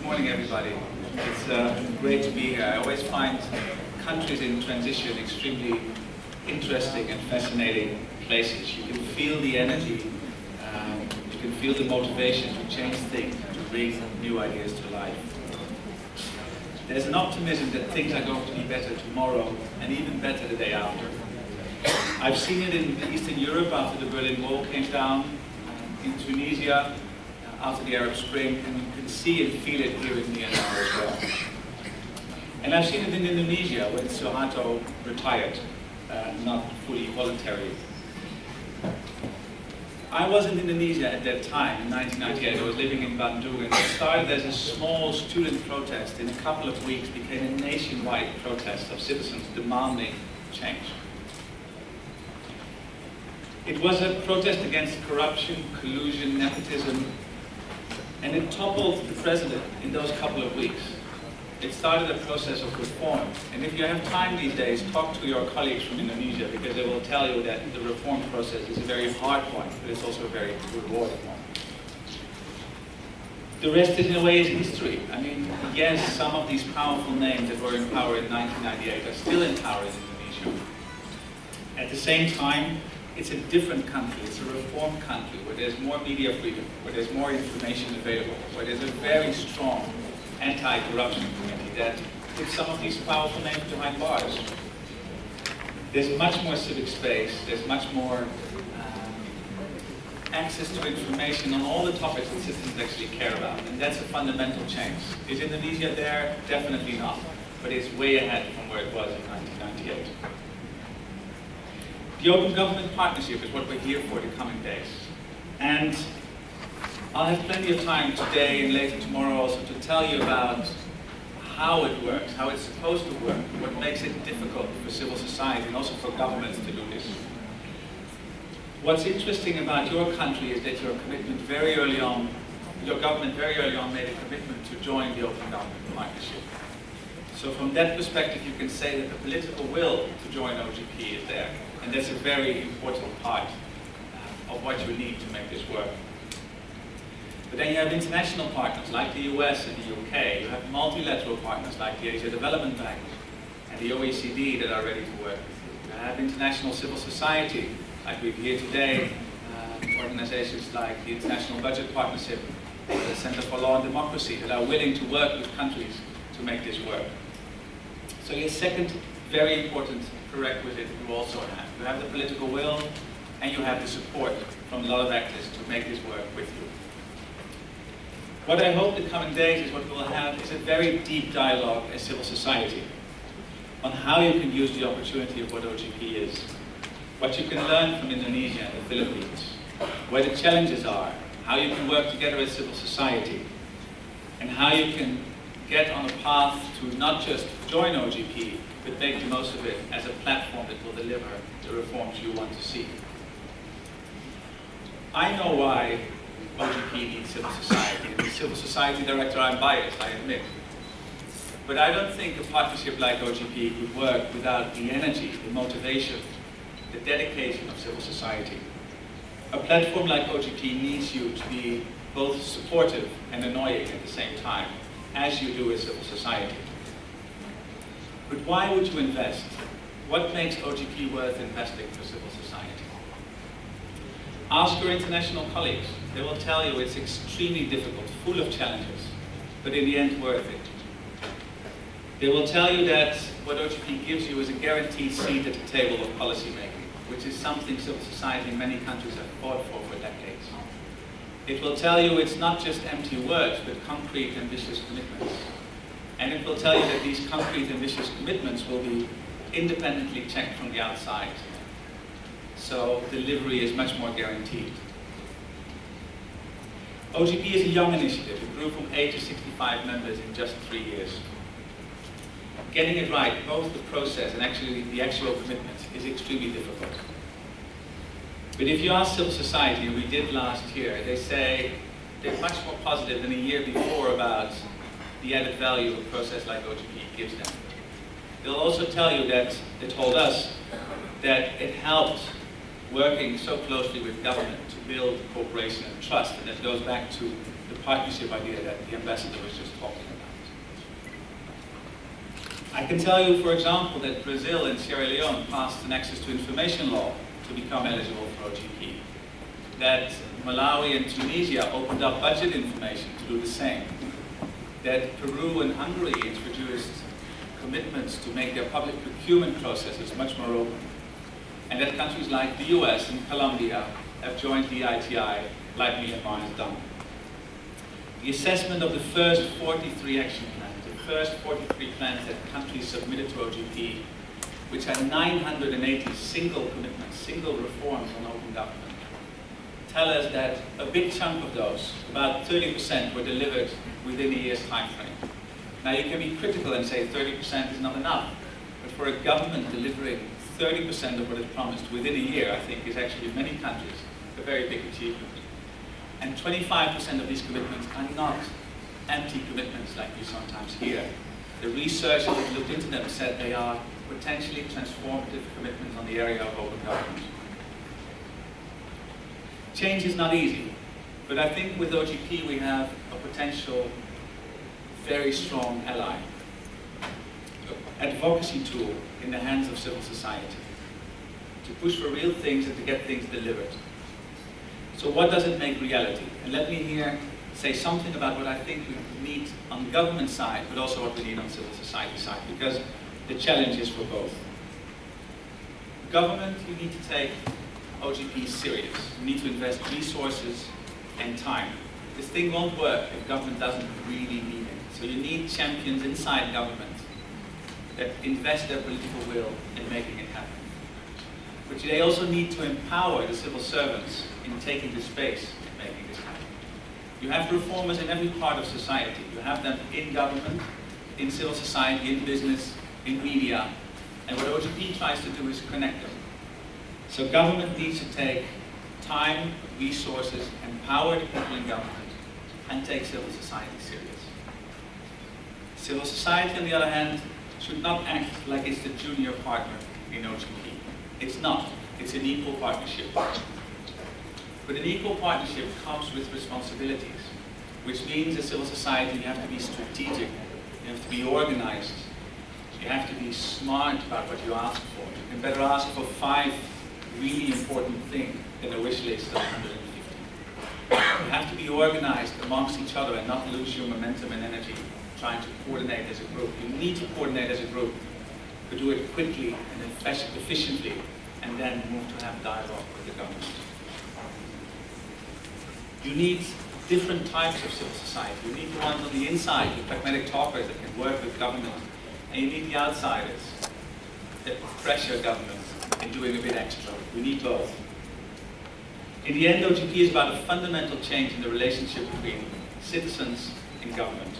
Good morning, everybody. It's great to be here. I always find countries in transition extremely interesting and fascinating places. You can feel the energy, you can feel the motivation to change things, to bring new ideas to life. There's an optimism that things are going to be better tomorrow and even better the day after. I've seen it in Eastern Europe after the Berlin Wall came down, in Tunisia after the Arab Spring, and you can see and feel it here in Myanmar as well. And I've seen it in Indonesia when Suharto retired, not fully voluntarily. I was in Indonesia at that time, in 1998. I was living in Bandung, and it started as a small student protest. In a couple of weeks became a nationwide protest of citizens demanding change. It was a protest against corruption, collusion, nepotism, and it toppled the president in those couple of weeks. It started a process of reform. And if you have time these days, talk to your colleagues from Indonesia, because they will tell you that the reform process is a very hard one, but it's also a very rewarding one. The rest, in a way, is history. I mean, yes, some of these powerful names that were in power in 1998 are still in power in Indonesia. At the same time, it's a different country. It's a reform country where there's more media freedom, where there's more information available, where there's a very strong anti-corruption committee that puts some of these powerful names behind bars. There's much more civic space. There's much more access to information on all the topics that citizens actually care about, and that's a fundamental change. Is Indonesia there? Definitely not, but it's way ahead from where it was in 1998. The Open Government Partnership is what we're here for the coming days. And I'll have plenty of time today and later tomorrow also to tell you about how it works, how it's supposed to work, what makes it difficult for civil society and also for governments to do this. What's interesting about your country is that your commitment very early on, your government very early on made a commitment to join the Open Government Partnership. So from that perspective, you can say that the political will to join OGP is there. And that's a very important part of what you need to make this work. But then you have international partners like the US and the UK. You have multilateral partners like the Asia Development Bank and the OECD that are ready to work with you. You have international civil society, like we've here today, organizations like the International Budget Partnership, the Center for Law and Democracy, that are willing to work with countries to make this work. So your second very important prerequisite you also have. You have the political will and you have the support from a lot of actors to make this work with you. What I hope the coming days is what we'll have is a very deep dialogue as civil society on how you can use the opportunity of what OGP is, what you can learn from Indonesia and the Philippines, where the challenges are, how you can work together as civil society, and how you can get on a path to not just join OGP, but make the most of it as a platform that will deliver the reforms you want to see. I know why OGP needs civil society. And as civil society director, I'm biased, I admit. But I don't think a partnership like OGP could work without the energy, the motivation, the dedication of civil society. A platform like OGP needs you to be both supportive and annoying at the same time, as you do as civil society. But why would you invest? What makes OGP worth investing for civil society? Ask your international colleagues. They will tell you it's extremely difficult, full of challenges, but in the end worth it. They will tell you that what OGP gives you is a guaranteed seat at the table of policy making, which is something civil society in many countries have fought for decades. It will tell you it's not just empty words, but concrete, ambitious commitments. And it will tell you that these concrete, ambitious commitments will be independently checked from the outside. So delivery is much more guaranteed. OGP is a young initiative. It grew from 8 to 65 members in just 3 years. Getting it right, both the process and actually the actual commitments, is extremely difficult. But if you ask civil society, and we did last year, they say they're much more positive than a year before about the added value of a process like OGP gives them. They'll also tell you that, they told us, that it helped working so closely with government to build cooperation and trust, and that goes back to the partnership idea that the ambassador was just talking about. I can tell you, for example, that Brazil and Sierra Leone passed an access to information law to become eligible for OGP. That Malawi and Tunisia opened up budget information to do the same. That Peru and Hungary introduced commitments to make their public procurement processes much more open. And that countries like the US and Colombia have joined the ITI like Myanmar has done. The assessment of the first 43 action plans, the first 43 plans that countries submitted to OGP, which had 980 single commitments, single reforms on open government, tell us that a big chunk of those, about 30%, were delivered within a year's time frame. Now you can be critical and say 30% is not enough, but for a government delivering 30% of what it promised within a year, I think is actually in many countries a very big achievement. And 25% of these commitments are not empty commitments like you sometimes hear. The research that looked into them said they are potentially transformative commitments on the area of open government. Change is not easy, but I think with OGP we have a potential very strong ally, advocacy tool in the hands of civil society to push for real things and to get things delivered. So what does it make reality? And let me here say something about what I think we need on the government side, but also what we need on civil society side, because the challenge is for both. Government, you need to take OGP serious. You need to invest resources and time. This thing won't work if government doesn't really mean it. So you need champions inside government that invest their political will in making it happen. But they also need to empower the civil servants in taking the space in making this happen. You have reformers in every part of society. You have them in government, in civil society, in business, in media. And what OGP tries to do is connect them. So government needs to take time, resources, empower the people in government, and take civil society serious. Civil society, on the other hand, should not act like it's the junior partner in OGP. It's not. It's an equal partnership. But an equal partnership comes with responsibilities, which means as civil society you have to be strategic, you have to be organized, you have to be smart about what you ask for. You can better ask for 5 really important things than a wish list of 150. You have to be organized amongst each other and not lose your momentum and energy trying to coordinate as a group. You need to coordinate as a group, to do it quickly and efficiently, and then move to have dialogue with the government. You need different types of civil society. You need the ones on the inside, the pragmatic talkers that can work with government, and you need the outsiders that pressure government in doing a bit extra. We need both. In the end, OGP is about a fundamental change in the relationship between citizens and government.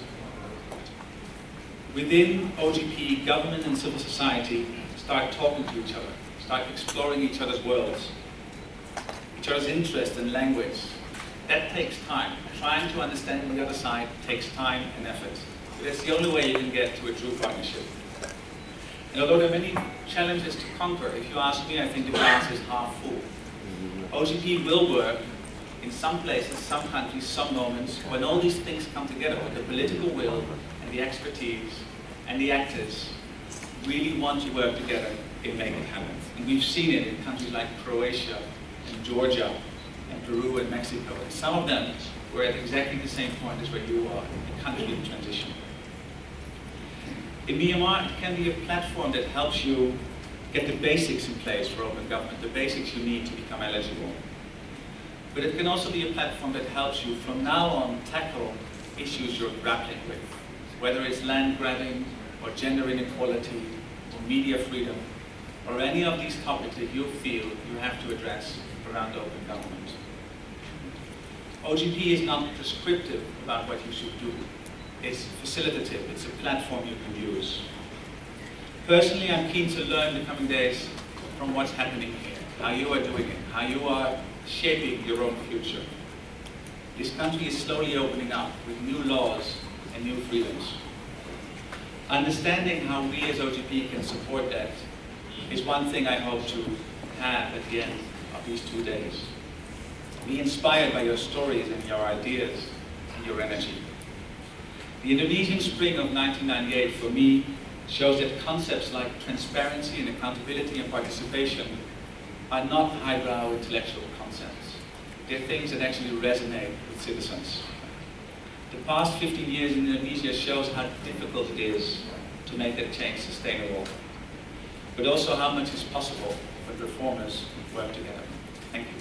Within OGP, government and civil society start talking to each other, start exploring each other's worlds, each other's interests and language. That takes time. Trying to understand the other side takes time and effort. But that's the only way you can get to a true partnership. And although there are many challenges to conquer, if you ask me, I think the glass is half full. OGP will work in some places, some countries, some moments, when all these things come together, when the political will and the expertise and the actors really want to work together in making it happen. And we've seen it in countries like Croatia and Georgia and Peru and Mexico. And some of them were at exactly the same point as where you are, a country in transition. In Myanmar, it can be a platform that helps you get the basics in place for open government, the basics you need to become eligible. But it can also be a platform that helps you from now on tackle issues you're grappling with, whether it's land grabbing or gender inequality or media freedom or any of these topics that you feel you have to address around open government. OGP is not prescriptive about what you should do. It's facilitative. It's a platform you can use. Personally, I'm keen to learn in the coming days from what's happening here, how you are doing it, how you are shaping your own future. This country is slowly opening up with new laws and new freedoms. Understanding how we as OGP can support that is one thing I hope to have at the end of these 2 days. Be inspired by your stories and your ideas, your energy. The Indonesian spring of 1998 for me shows that concepts like transparency and accountability and participation are not highbrow intellectual concepts. They're things that actually resonate with citizens. The past 15 years in Indonesia shows how difficult it is to make that change sustainable, but also how much is possible when reformers work together. Thank you.